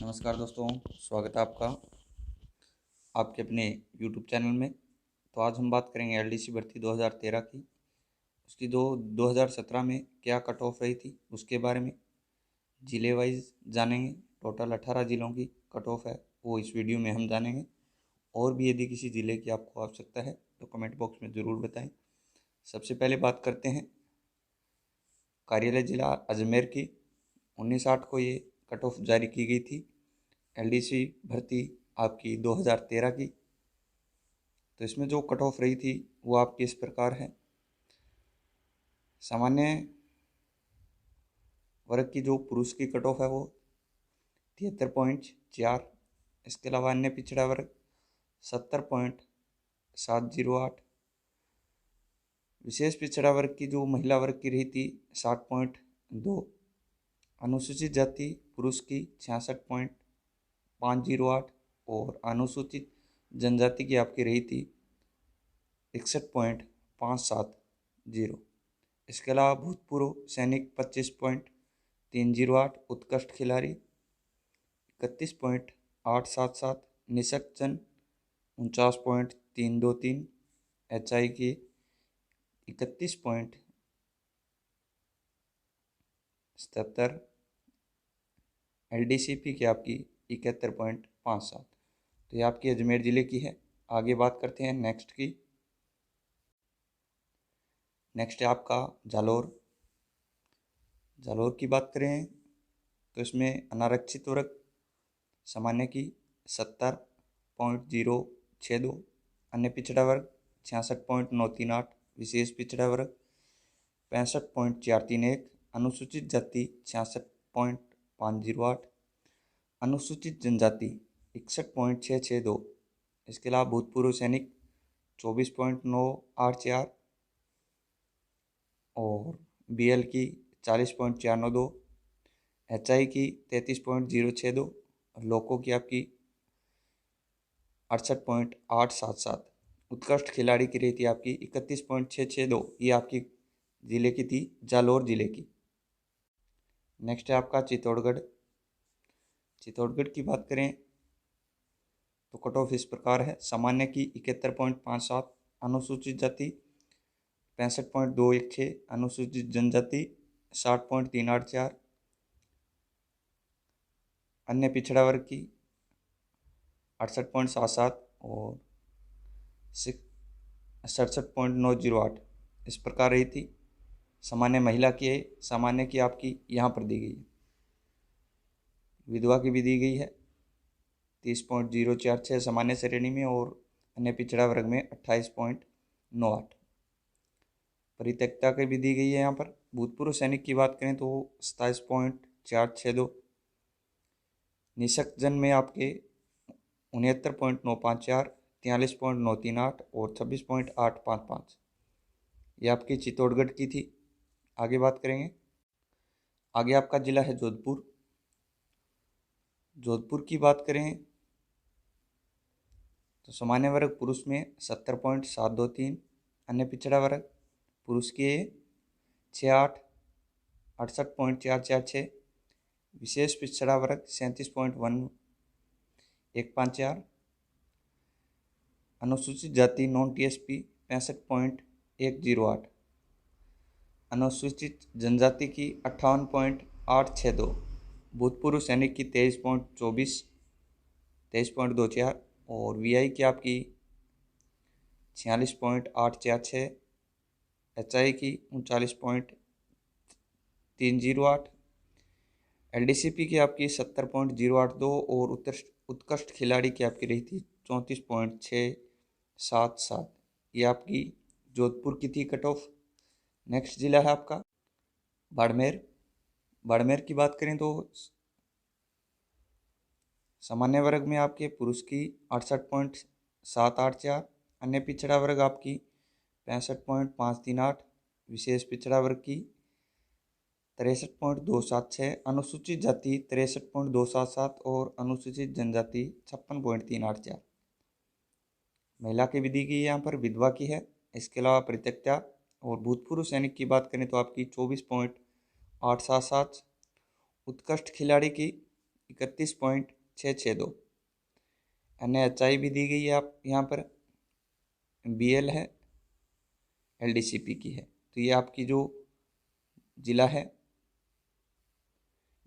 नमस्कार दोस्तों, स्वागत है आपका आपके अपने YouTube चैनल में। तो आज हम बात करेंगे एलडीसी भर्ती 2013 की। उसकी 2017 में क्या कट ऑफ रही थी उसके बारे में ज़िले वाइज जानेंगे। टोटल 18 ज़िलों की कट ऑफ है, वो इस वीडियो में हम जानेंगे। और भी यदि किसी ज़िले की आपको आवश्यकता है तो कमेंट बॉक्स में ज़रूर बताएं। सबसे पहले बात करते हैं कार्यालय ज़िला अजमेर की। 19/8 को ये कट ऑफ जारी की गई थी एलडीसी भर्ती आपकी 2013 की। तो इसमें जो कट ऑफ रही थी वो आपकी इस प्रकार है। सामान्य वर्ग की जो पुरुष की कट ऑफ है वो 73.4। इसके अलावा अन्य पिछड़ा वर्ग 70.708। विशेष पिछड़ा वर्ग की जो महिला वर्ग की रही थी 60.2। अनुसूचित जाति पुरुष की 66.508 और अनुसूचित जनजाति की आपकी रही थी 61.570। इसके अलावा भूतपूर्व सैनिक 25.308, उत्कृष्ट खिलाड़ी 31.877, निषक जन 49.323, HI की 31.77, LDCP की आपकी 71.57। तो ये आपकी अजमेर ज़िले की है। आगे बात करते हैं नेक्स्ट की। नेक्स्ट है आपका जालौर। जालौर की बात करें तो इसमें अनारक्षित वर्ग सामान्य की 70.062, अन्य पिछड़ा वर्ग 66.938, विशेष पिछड़ा वर्ग 65.431, अनुसूचित जाति 66.508, अनुसूचित जनजाति 61.662। इसके अलावा भूतपूर्व सैनिक 24.984 और BL की 40.492, HI की 33.062, लोको की आपकी 68.877, उत्कृष्ट खिलाड़ी की रही थी आपकी 31.662। ये आपकी ज़िले की थी, जालौर ज़िले की। नेक्स्ट है आपका चित्तौड़गढ़। चित्तौड़गढ़ की बात करें तो कट ऑफ इस प्रकार है। सामान्य की 71.57, अनुसूचित जाति 65.216, अनुसूचित जनजाति 60.384, अन्य पिछड़ा वर्ग की 68.77 और 67.908 इस प्रकार रही थी। सामान्य महिला की है, सामान्य की आपकी यहाँ पर दी गई है। विधवा की भी दी गई है 30.046 सामान्य श्रेणी में और अन्य पिछड़ा वर्ग में 28.98। परित्यक्ता की भी दी गई है। यहाँ पर भूतपूर्व सैनिक की बात करें तो 27.462, निषक जन में आपके 69.954, 43.938 और 26.855। ये आपकी चित्तौड़गढ़ की थी। आगे बात करेंगे। आगे आपका जिला है जोधपुर। जोधपुर की बात करें तो सामान्य वर्ग पुरुष में 70.723, अन्य पिछड़ा वर्ग पुरुष के 68, 68.446, विशेष पिछड़ा वर्ग 37.154, अनुसूचित जाति नॉन TSP 65.108, अनुसूचित जनजाति की 58.862, भूतपूर्व सैनिक की 23.24 और VI की आपकी 46.846, HI की 39.308, LDCP की आपकी 70.082 और उत्कृष्ट खिलाड़ी की आपकी रही थी 34.677। ये आपकी जोधपुर की थी कट ऑफ। नेक्स्ट जिला है आपका बाड़मेर। बाड़मेर की बात करें तो सामान्य वर्ग में आपके पुरुष की 68.784, अन्य पिछड़ा वर्ग आपकी 65.538, विशेष पिछड़ा वर्ग की 63.276, अनुसूचित जाति 63.277 और अनुसूचित जनजाति 56.384। महिला की भी दी गई है, यहाँ पर विधवा की है। इसके अलावा परित्यक्ता और भूतपूर्व सैनिक की बात करें तो आपकी 24.877, उत्कृष्ट खिलाड़ी की 31.662। NHI भी दी गई है आप यहाँ पर, BL है, LDCP की है। तो ये आपकी जो जिला है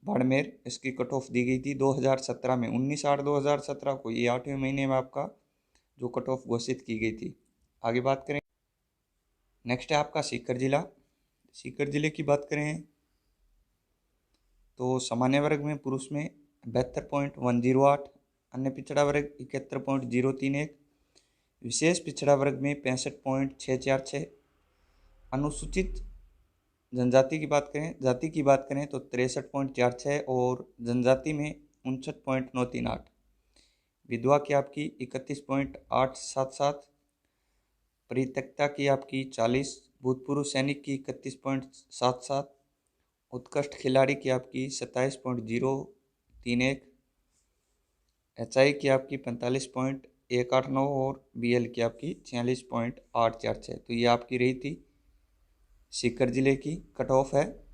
बाड़मेर, इसकी कट ऑफ दी गई थी 2017 में, 19/8/2017 को। ये 8वें महीने में आपका जो कट ऑफ घोषित की गई थी। आगे बात करें, नेक्स्ट है आपका सीकर जिला। सीकर जिले की बात करें तो सामान्य वर्ग में पुरुष में 72.108, अन्य पिछड़ा वर्ग 71.031, विशेष पिछड़ा वर्ग में 65.646, अनुसूचित जनजाति की बात करें, जाति की बात करें तो 63.46 और जनजाति में 59.938, विधवा की आपकी 31.877, परित्यक्ता की आपकी 40, भूतपूर्व सैनिक की 31.77, उत्कृष्ट खिलाड़ी की आपकी 27.031, HI की आपकी 45.189 और BL की आपकी 46.846। तो ये आपकी रही थी सीकर जिले की कट ऑफ है।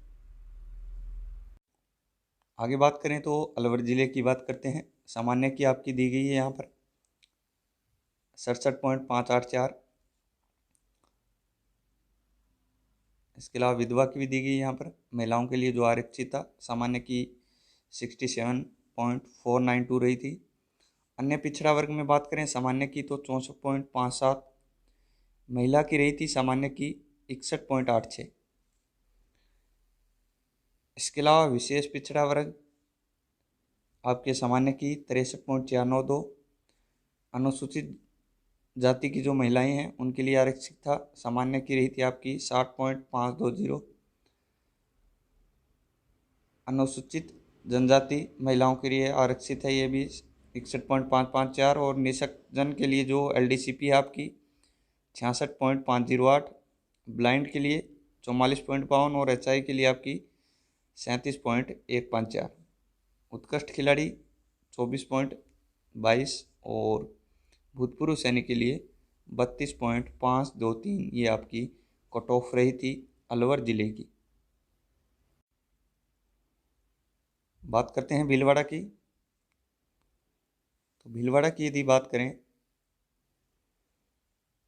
आगे बात करें तो अलवर जिले की बात करते हैं। सामान्य की आपकी दी गई है यहाँ पर 67.584, इसके अलावा विधवा की भी दी गई यहाँ पर। महिलाओं के लिए जो आरक्षित था सामान्य की 67.492 रही थी। अन्य पिछड़ा वर्ग में बात करें सामान्य की तो 64.57, महिला की रही थी सामान्य की 61.86। इसके अलावा विशेष पिछड़ा वर्ग आपके सामान्य की 63.492, अनुसूचित जाति की जो महिलाएं हैं उनके लिए आरक्षित था, सामान्य की रही थी आपकी 60.520। अनुसूचित जनजाति महिलाओं के लिए आरक्षित है, ये भी 61.554 और निःशक्त जन के लिए जो LDCP है आपकी 66.508, ब्लाइंड के लिए 44.52 और HI के लिए आपकी 37.154, उत्कृष्ट खिलाड़ी 24.22 और भूतपूर्व सैनिक के लिए 32.523। ये आपकी कट ऑफ रही थी अलवर जिले की। बात करते हैं भीलवाड़ा की। तो भीलवाड़ा की यदि बात करें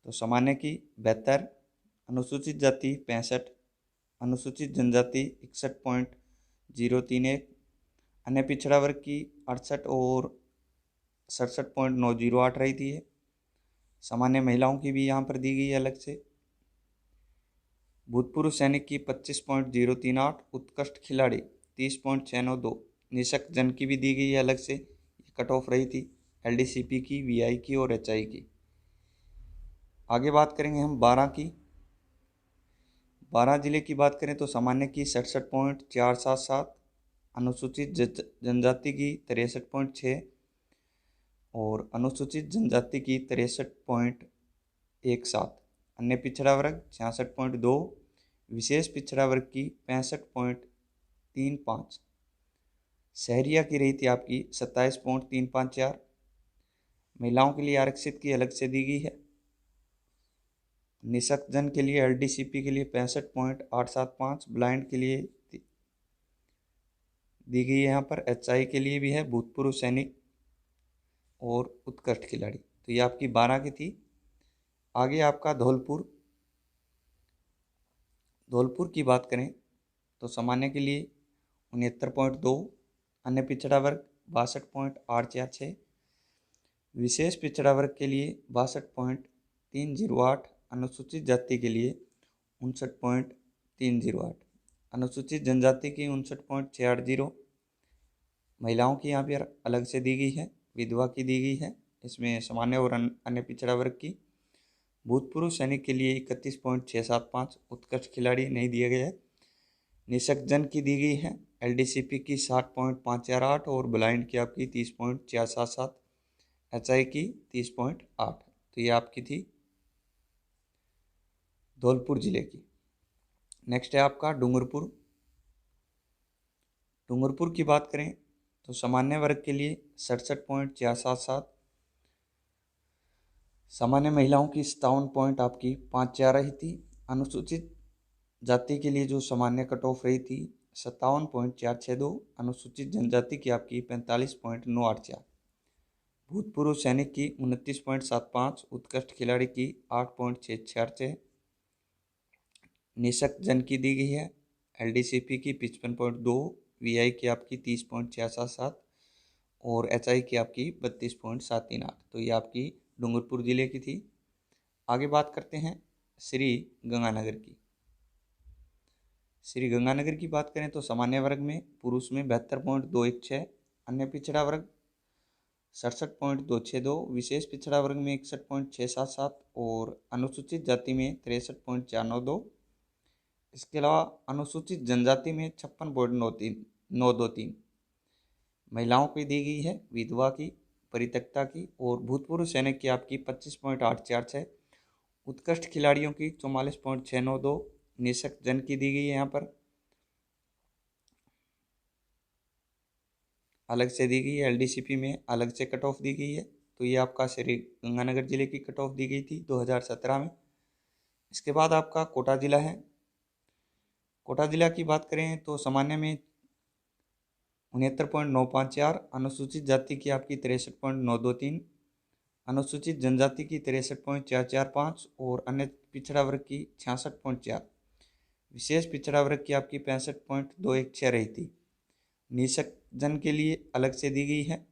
तो सामान्य की 72, अनुसूचित जाति 65, अनुसूचित जनजाति 61.031, अन्य पिछड़ा वर्ग की 68 और 67.908 रही थी। सामान्य महिलाओं की भी यहाँ पर दी गई है अलग से। भूतपूर्व सैनिक की 25.038, उत्कृष्ट खिलाड़ी 30.692, निःशक्त जन की भी दी गई है अलग से। कट ऑफ रही थी LDCP की, VI की और HI की। आगे बात करेंगे हम 12 की। 12 जिले की बात करें तो सामान्य की 67.477, अनुसूचित जनजाति की 63.6 और अनुसूचित जनजाति की 63.17, अन्य पिछड़ा वर्ग 66.2, विशेष पिछड़ा वर्ग की 65.35, शहरिया की रही थी आपकी 27.354, महिलाओं के लिए आरक्षित की अलग से दी गई है। निःशक्त जन के लिए LDCP के लिए 65.875, ब्लाइंड के लिए दी गई है यहाँ पर, HI के लिए भी है, भूतपूर्व सैनिक और उत्कृष्ट खिलाड़ी। तो ये आपकी 12 की थी। आगे आपका धौलपुर। धौलपुर की बात करें तो सामान्य के लिए 69.2, अन्य पिछड़ा वर्ग 62.846, विशेष पिछड़ा वर्ग के लिए 62.308, अनुसूचित जाति के लिए 59.308, अनुसूचित जनजाति की 59.680, महिलाओं की यहाँ पर अलग से दी गई है, विधवा की दी गई है इसमें सामान्य और अन्य पिछड़ा वर्ग की। भूतपूर्व सैनिक के लिए 31.675, उत्कृष्ट खिलाड़ी नहीं दिया गया है। निःशक्त जन की दी गई है LDCP की 60.548 और ब्लाइंड की आपकी 30.477, HI की 30.8। तो ये आपकी थी धौलपुर जिले की। नेक्स्ट है आपका डूंगरपुर। डूंगरपुर की बात करें तो सामान्य वर्ग के लिए 67.477, सामान्य महिलाओं की 57 पॉइंट आपकी 5 रही थी। अनुसूचित जाति के लिए जो सामान्य कट ऑफ रही थी 57.462, अनुसूचित जनजाति की आपकी 45.984, भूतपूर्व सैनिक की 29.75, उत्कृष्ट खिलाड़ी की 8.646, निशक्त जन की दी गई है LDCP की 55.2, VI की आपकी 30.477 और HI की आपकी 32.738। तो ये आपकी डूंगरपुर जिले की थी। आगे बात करते हैं श्री गंगानगर की। श्री गंगानगर की बात करें तो सामान्य वर्ग में पुरुष में 72.216, अन्य पिछड़ा वर्ग 67.262, विशेष पिछड़ा वर्ग में 61.677 और अनुसूचित जाति में 63.492। इसके अलावा अनुसूचित जनजाति में 56.923। महिलाओं की दी गई है विधवा की, परित्यक्ता की और भूतपूर्व सैनिक की आपकी 25.846, उत्कृष्ट खिलाड़ियों की 44.692, निशक्त जन की दी गई है यहाँ पर अलग से दी गई है, LDCP में अलग से कट ऑफ दी गई है। तो ये आपका श्री गंगानगर जिले की कट ऑफ दी गई थी 2017 में। इसके बाद आपका कोटा जिला है। कोटा जिला की बात करें तो सामान्य में 69.954, अनुसूचित जाति की आपकी 63.923, अनुसूचित जनजाति की 63.445 और अन्य पिछड़ा वर्ग की 66.4, विशेष पिछड़ा वर्ग की आपकी 65.216 रही थी। निशक्त जन के लिए अलग से दी गई है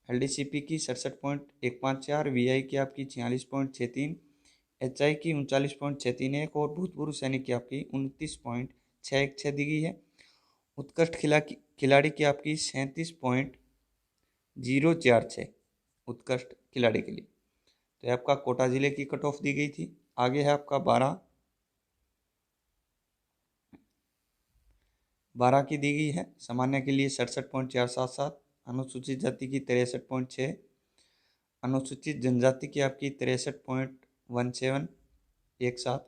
LDCP की 67.154, VI की आपकी 46.63, HI की 39.631 और भूतपूर्व सैनिक की आपकी 29.616 दी गई है। उत्कृष्ट खिलाड़ी की आपकी 37.046 उत्कृष्ट खिलाड़ी के लिए। तो आपका कोटा जिले की कट ऑफ दी गई थी। आगे है आपका 12 की दी गई है। सामान्य के लिए 67.477, अनुसूचित जाति की 63.6, अनुसूचित जनजाति की आपकी 63.1717,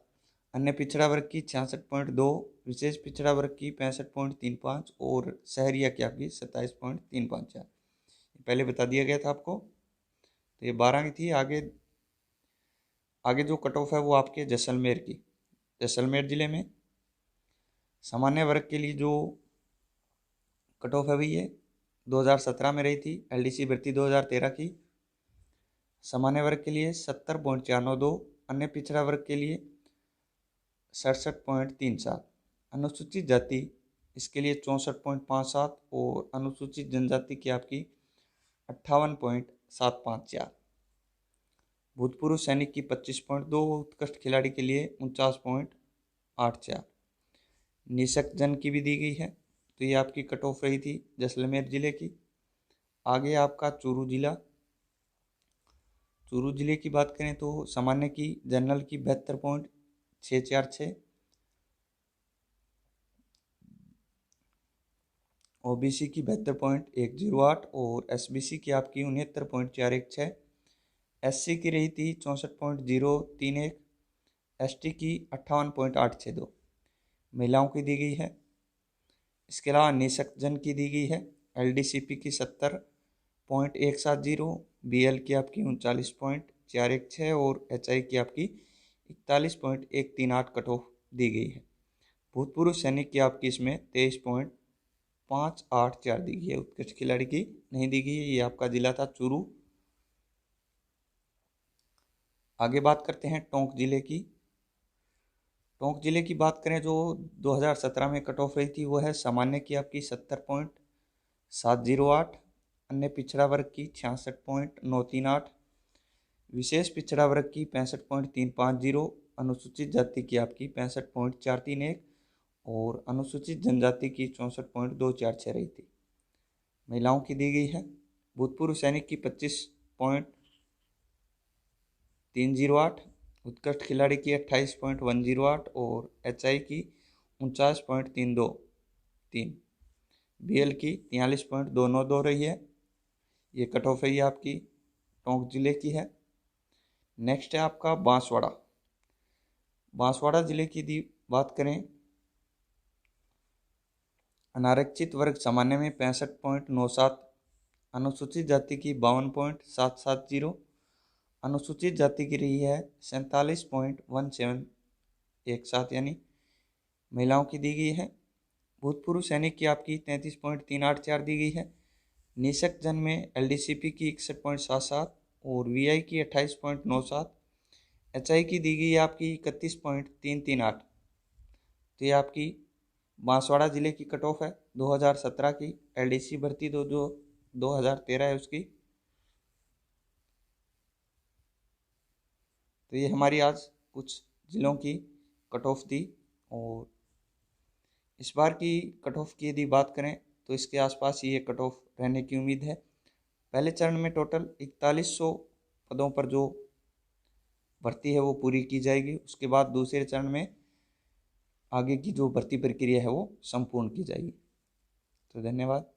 अन्य पिछड़ा वर्ग की 66.2, विशेष पिछड़ा वर्ग की 65.35 और शहरिया की आपकी 27.354। पहले बता दिया गया था आपको। तो ये 12 की थी। आगे जो कट ऑफ है वो आपके जैसलमेर की। जैसलमेर जिले में सामान्य वर्ग के लिए जो कट ऑफ है ये 2017 में रही थी LDC भर्ती 2013 की। सामान्य वर्ग के लिए 70.492, अन्य पिछड़ा वर्ग के लिए 67.37, अनुसूचित जाति इसके लिए 64.57 और अनुसूचित जनजाति की आपकी 58.754, भूतपूर्व सैनिक की 25.2, उत्कृष्ट खिलाड़ी के लिए 49.84, निशक्त जन की भी दी गई है। तो ये आपकी कट ऑफ रही थी जैसलमेर जिले की। आगे आपका चूरू जिला। चूरू जिले की बात करें तो सामान्य की जनरल की 72.646, OBC की 72.108 और SBC की आपकी 69.416, SC की रही थी 64.031, ST की 58.862, महिलाओं की दी गई है। इसके अलावा निशक्त जन की दी गई है LDCP की 70.170, BL की आपकी 39.416 और HI की आपकी 41.138 कट ऑफ दी गई है। भूतपूर्व सैनिक की आपकी इसमें 23.584 दी गई है, उत्कृष्ट खिलाड़ी की नहीं दी गई है। ये आपका जिला था चूरू। आगे बात करते हैं टोंक जिले की। टोंक जिले की बात करें जो 2017 में कट ऑफ रही थी वो है सामान्य की आपकी 70.708, अन्य पिछड़ा वर्ग की 66.938, विशेष पिछड़ा वर्ग की 65.350, अनुसूचित जाति की आपकी 65.431 और अनुसूचित जनजाति की 64.246 रही थी। महिलाओं की दी गई है। भूतपूर्व सैनिक की 25.308, उत्कृष्ट खिलाड़ी की 28.108 और HI की 49.323, BL की 43.292 रही है। ये कट ऑफ है, ये आपकी टोंक जिले की है। नेक्स्ट है आपका बांसवाड़ा। बांसवाड़ा जिले की बात करें, अनारक्षित वर्ग सामान्य में 65.97, अनुसूचित जाति की 52.770, अनुसूचित जाति की रही है 47.1717 यानी महिलाओं की दी गई है। भूतपूर्व सैनिक की आपकी 33.384 दी गई है। निःशक्त जन में LDCP की 61.77 और VI की 28.97, HI की दी गई है आपकी 31.338। तो ये आपकी बांसवाड़ा ज़िले की कट ऑफ है 2017 की LDC भर्ती जो 2013 है उसकी। तो ये हमारी आज कुछ ज़िलों की कट ऑफ थी। और इस बार की कट ऑफ की यदि बात करें तो इसके आसपास ही ये कट ऑफ रहने की उम्मीद है। पहले चरण में टोटल 4100 पदों पर जो भर्ती है वो पूरी की जाएगी। उसके बाद दूसरे चरण में आगे की जो भर्ती प्रक्रिया है वो संपूर्ण की जाएगी। तो धन्यवाद।